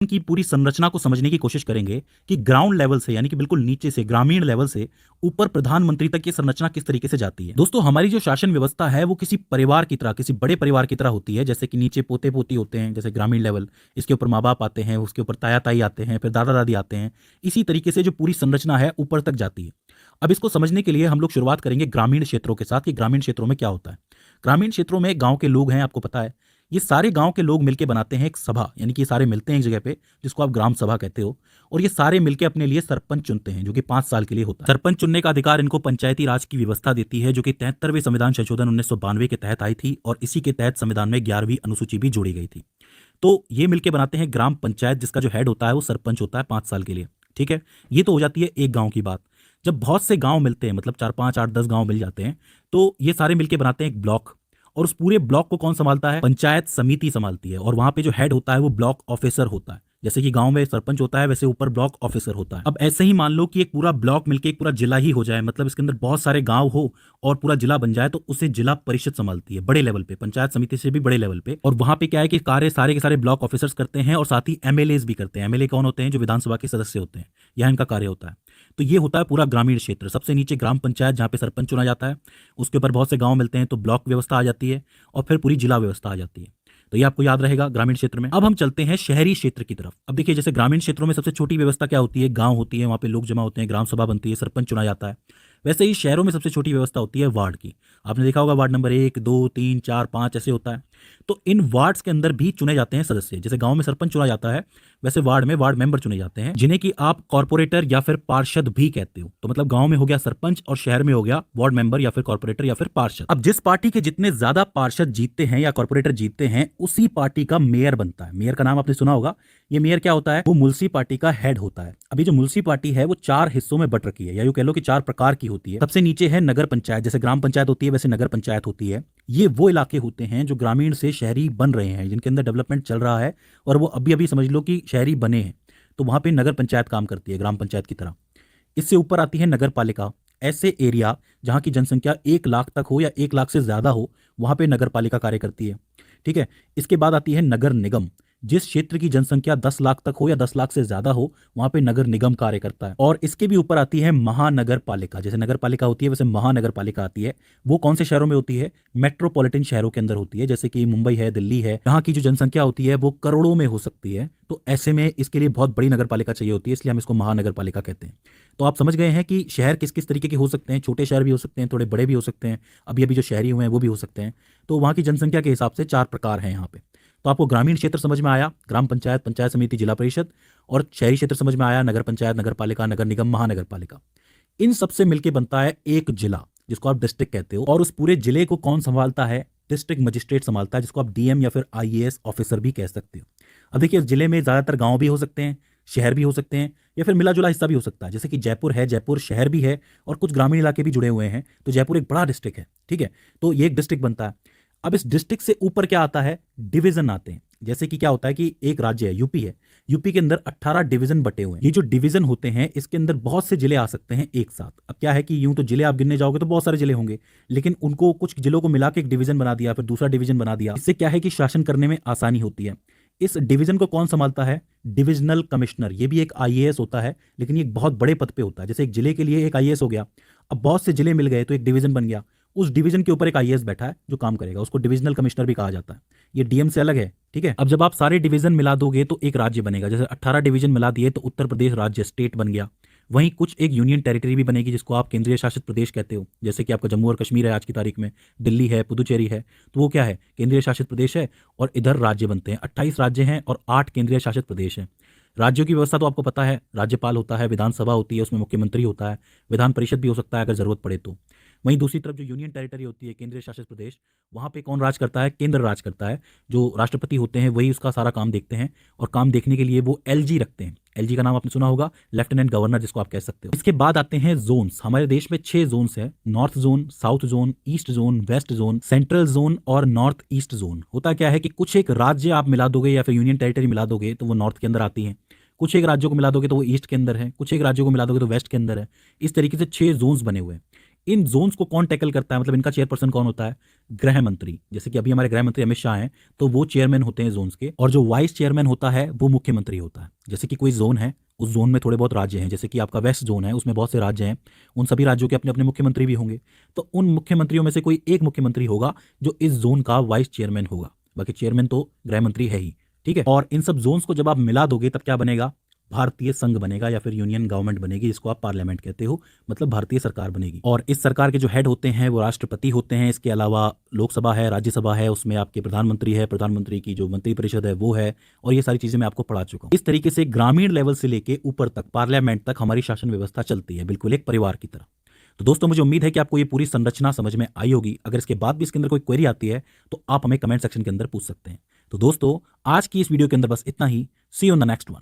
की पूरी संरचना को समझने की कोशिश करेंगे कि ग्राउंड लेवल से यानी कि बिल्कुल नीचे से ग्रामीण लेवल से ऊपर प्रधानमंत्री तक की संरचना किस तरीके से जाती है। दोस्तों, हमारी जो शासन व्यवस्था है वो किसी परिवार की तरह, किसी बड़े परिवार की तरह होती है। जैसे कि नीचे पोते पोती होते हैं, जैसे ग्रामीण लेवल, इसके ऊपर माँ बाप आते हैं, उसके ऊपर ताया ताई आते हैं, फिर दादा दादी आते हैं। इसी तरीके से जो पूरी संरचना है ऊपर तक जाती है। अब इसको समझने के लिए हम लोग शुरुआत करेंगे ग्रामीण क्षेत्रों के साथ कि ग्रामीण क्षेत्रों में क्या होता है। ग्रामीण क्षेत्रों में गांव के लोग हैं, आपको पता है। ये सारे गांव के लोग मिलकर बनाते हैं एक सभा, यानी कि ये सारे मिलते हैं एक जगह पे, जिसको आप ग्राम सभा कहते हो। और ये सारे मिलकर अपने लिए सरपंच चुनते हैं, जो कि 5 साल के लिए होता है। सरपंच चुनने का अधिकार इनको पंचायती राज की व्यवस्था देती है, जो कि 73वें संविधान संशोधन 1992 के तहत आई थी, और इसी के तहत संविधान में 11वीं अनुसूची भी जोड़ी गई थी। तो ये मिलकर बनाते हैं ग्राम पंचायत, जिसका जो हेड होता है वो सरपंच होता है 5 साल के लिए। ठीक है, ये तो हो जाती है एक गांव की बात। जब बहुत से गांव मिलते हैं, मतलब 4 5 8 10 गांव मिल जाते हैं, तो ये सारे मिलकर बनाते हैं एक ब्लॉक। और उस पूरे ब्लॉक को कौन संभालता है? पंचायत समिति संभालती है। और वहां पे जो हेड होता है वो ब्लॉक ऑफिसर होता है। जैसे कि गांव में सरपंच होता है, वैसे ऊपर ब्लॉक ऑफिसर होता है। अब ऐसे ही मान लो कि एक पूरा ब्लॉक मिलकर एक पूरा जिला ही हो जाए, मतलब इसके अंदर बहुत सारे गांव हो और पूरा जिला बन जाए, तो उसे जिला परिषद संभालती है बड़े लेवल पे, पंचायत समिति से भी बड़े लेवल पे। और वहां पे क्या है कि कार्य सारे के सारे ब्लॉक ऑफिसर्स करते हैं, और साथ ही एमएलए भी करते हैं। एमएलए कौन होते हैं? जो विधानसभा के सदस्य होते हैं, यह इनका कार्य होता है। तो ये होता है पूरा ग्रामीण क्षेत्र। सबसे नीचे ग्राम पंचायत, जहाँ पे सरपंच चुना जाता है, उसके ऊपर बहुत से गांव मिलते हैं, तो ब्लॉक व्यवस्था आ जाती है, और फिर पूरी जिला व्यवस्था आ जाती है। तो ये आपको याद रहेगा ग्रामीण क्षेत्र में। अब हम चलते हैं शहरी क्षेत्र की तरफ। अब देखिए, जैसे ग्रामीण क्षेत्रों में सबसे छोटी व्यवस्था क्या होती है? गांव होती है, वहां पे लोग जमा होते हैं, ग्राम सभा बनती है, सरपंच चुना जाता है। वैसे ही शहरों में सबसे छोटी व्यवस्था होती है वार्ड की। आपने देखा होगा वार्ड नंबर 1 2 3 4 5 ऐसे होता है। तो इन वार्ड्स के अंदर भी चुने जाते हैं सदस्य। जैसे गांव में सरपंच चुना जाता है, वैसे वार्ड में वार्ड मेंबर चुने जाते हैं, जिन्हें कि आप कॉर्पोरेटर या फिर पार्षद भी कहते हो। तो मतलब गांव में हो गया सरपंच और शहर में हो गया वार्ड मेंबर या फिर कॉर्पोरेटर या फिर पार्षद। अब जिस पार्टी के जितने ज्यादा पार्षद जीतते हैं या कॉर्पोरेटर जीतते हैं, उसी पार्टी का मेयर बनता है। मेयर का नाम आपने सुना होगा। ये मेयर क्या होता है? वो मुल्सी पार्टी का हेड होता है। अभी जो मुल्सी पार्टी है वो 4 हिस्सों में बट रखी है, या यूं कह लो कि 4 प्रकार की होती है। सबसे नीचे है नगर पंचायत। जैसे ग्राम पंचायत होती है, वैसे नगर पंचायत होती है। ये वो इलाके होते हैं जो ग्रामीण से शहरी बन रहे हैं, जिनके अंदर डेवलपमेंट चल रहा है, और वो अभी अभी समझ लो कि शहरी बने हैं। तो वहां पे नगर पंचायत काम करती है, ग्राम पंचायत की तरह। इससे ऊपर आती है नगर पालिका। ऐसे एरिया जहां की जनसंख्या 1 लाख तक हो या 1 लाख से ज्यादा हो, वहां पे नगर पालिका कार्य करती है। ठीक है। इसके बाद आती है नगर निगम। जिस क्षेत्र की जनसंख्या 10 लाख तक हो या 10 लाख से ज्यादा हो, वहां पे नगर निगम कार्य करता है। और इसके भी ऊपर आती है महानगर पालिका। जैसे नगर पालिका होती है, वैसे महानगर पालिका आती है। वो कौन से शहरों में होती है? मेट्रोपॉलिटन शहरों के अंदर होती है, जैसे कि मुंबई है, दिल्ली है। यहाँ की जो जनसंख्या होती है वो करोड़ों में हो सकती है। तो ऐसे में इसके लिए बहुत बड़ी नगर पालिका चाहिए होती है, इसलिए हम इसको महानगर पालिका कहते हैं। तो आप समझ गए हैं कि शहर किस किस तरीके के हो सकते हैं। छोटे शहर भी हो सकते हैं, थोड़े बड़े भी हो सकते हैं, अभी अभी जो शहरी हुए हैं वो भी हो सकते हैं। तो वहाँ की जनसंख्या के हिसाब से 4 प्रकार हैं यहाँ पे। तो आपको ग्रामीण क्षेत्र समझ में आया, ग्राम पंचायत, पंचायत समिति, जिला परिषद। और शहरी क्षेत्र समझ में आया, नगर पंचायत, नगर पालिका, नगर निगम, महानगर पालिका। इन सबसे मिलकर बनता है एक जिला, जिसको आप डिस्ट्रिक्ट कहते हो। और उस पूरे जिले को कौन संभालता है? डिस्ट्रिक्ट मजिस्ट्रेट संभालता है, जिसको आप डीएम या फिर आईएएस ऑफिसर भी कह सकते हो। अब देखिए, इस जिले में ज्यादातर गांव भी हो सकते हैं, शहर भी हो सकते हैं, या फिर मिला जुला हिस्सा भी हो सकता है। जैसे कि जयपुर है, जयपुर शहर भी है और कुछ ग्रामीण इलाके भी जुड़े हुए हैं, तो जयपुर एक बड़ा डिस्ट्रिक्ट है। ठीक है, तो ये एक डिस्ट्रिक्ट बनता है। अब इस डिस्ट्रिक्ट से ऊपर क्या आता है? डिवीजन आते हैं। जैसे कि क्या होता है कि एक राज्य है, यूपी है, यूपी के अंदर 18 डिवीजन बटे हुए हैं। ये जो डिवीजन होते हैं, इसके अंदर बहुत से जिले आ सकते हैं एक साथ। अब क्या है कि यूं तो जिले आप गिनने जाओगे तो बहुत सारे जिले होंगे, लेकिन उनको कुछ जिलों को मिला के एक डिवीजन बना दिया, फिर दूसरा डिवीजन बना दिया। इससे क्या है कि शासन करने में आसानी होती है। इस डिवीजन को कौन संभालता है? Divisional commissioner. ये भी एक आईएएस होता है, लेकिन ये एक बहुत बड़े पद पे होता है। जैसे एक जिले के लिए एक आईएएस हो गया, अब बहुत से जिले मिल गए तो एक डिवीजन बन गया। उस डिवीजन के ऊपर एक आईएएस बैठा है जो काम करेगा, उसको डिविजनल कमिश्नर भी कहा जाता है। ये डीएम से अलग है। ठीक है। अब जब आप सारे डिवीजन मिला दोगे तो एक राज्य बनेगा। जैसे 18 डिवीजन मिला दिए तो उत्तर प्रदेश राज्य, स्टेट बन गया। वहीं कुछ एक यूनियन टेरिटरी भी बनेगी, जिसको आप केंद्रीय शासित प्रदेश कहते हो। जैसे कि आपका जम्मू और कश्मीर है आज की तारीख में, दिल्ली है, पुदुचेरी है, तो वो क्या है? केंद्रीय शासित प्रदेश है। और इधर राज्य बनते हैं, 28 राज्य हैं और 8 केंद्रीय शासित प्रदेश हैं। राज्यों की व्यवस्था तो आपको पता है, राज्यपाल होता है, विधानसभा होती है, उसमें मुख्यमंत्री होता है, विधान परिषद भी हो सकता है अगर जरूरत पड़े तो। वहीं दूसरी तरफ जो यूनियन टेरिटरी होती है, केंद्रीय शासित प्रदेश, वहां पे कौन राज करता है? केंद्र राज करता है। जो राष्ट्रपति होते हैं वही उसका सारा काम देखते हैं, और काम देखने के लिए वो एलजी रखते हैं। एलजी का नाम आपने सुना होगा, लेफ्टिनेंट गवर्नर जिसको आप कह सकते हो। इसके बाद आते हैं जोन्स। हमारे देश में 6 जोन्स हैं। North zone, south zone, east zone, west zone, central zone और नॉर्थ ईस्ट जोन। होता क्या है कि कुछ एक राज्य आप मिला दोगे या फिर यूनियन टेरिटरी मिला दोगे तो वो नॉर्थ के अंदर आती है, कुछ एक राज्यों को मिला दोगे तो वो ईस्ट के अंदर है, कुछ एक राज्यों को मिला दोगे तो वेस्ट के अंदर है। इस तरीके से 6 जोन्स बने हुए हैं। इन जोन्स को कौन टैकल करता है, मतलब इनका चेयरपर्सन कौन होता है? गृह मंत्री। जैसे कि अभी हमारे गृह मंत्री अमित शाह हैं, तो वो चेयरमैन होते हैं जोन्स के, और जो वाइस चेयरमैन होता है वो मुख्यमंत्री होता है। जैसे कि कोई जोन है, उस जोन में थोड़े बहुत राज्य हैं, जैसे कि आपका वेस्ट जोन है, उसमें बहुत से राज्य हैं, उन सभी राज्यों के अपने अपने मुख्यमंत्री भी होंगे। तो उन मुख्यमंत्रियों में से कोई एक मुख्यमंत्री होगा जो इस जोन का वाइस चेयरमैन होगा, बाकी चेयरमैन तो गृह मंत्री है ही। ठीक है, और इन सब जोन्स को जब आप मिला दोगे तब क्या बनेगा? भारतीय संघ बनेगा, या फिर यूनियन गवर्नमेंट बनेगी, जिसको आप पार्लियामेंट कहते हो, मतलब भारतीय सरकार बनेगी। और इस सरकार के जो हेड होते हैं वो राष्ट्रपति होते हैं। इसके अलावा लोकसभा है, राज्यसभा है, उसमें आपके प्रधानमंत्री है, प्रधानमंत्री की जो मंत्रिपरिषद है वो है, और ये सारी चीजें मैं आपको पढ़ा चुका हूं। इस तरीके से ग्रामीण लेवल से लेके ऊपर तक, पार्लियामेंट तक हमारी शासन व्यवस्था चलती है, बिल्कुल एक परिवार की तरह। तो दोस्तों, मुझे उम्मीद है कि आपको ये पूरी संरचना समझ में आई होगी। अगर इसके बाद भी इसके अंदर कोई क्वेरी आती है तो आप हमें कमेंट सेक्शन के अंदर पूछ सकते हैं। तो दोस्तों, आज की इस वीडियो के अंदर बस इतना ही। See you in the next one.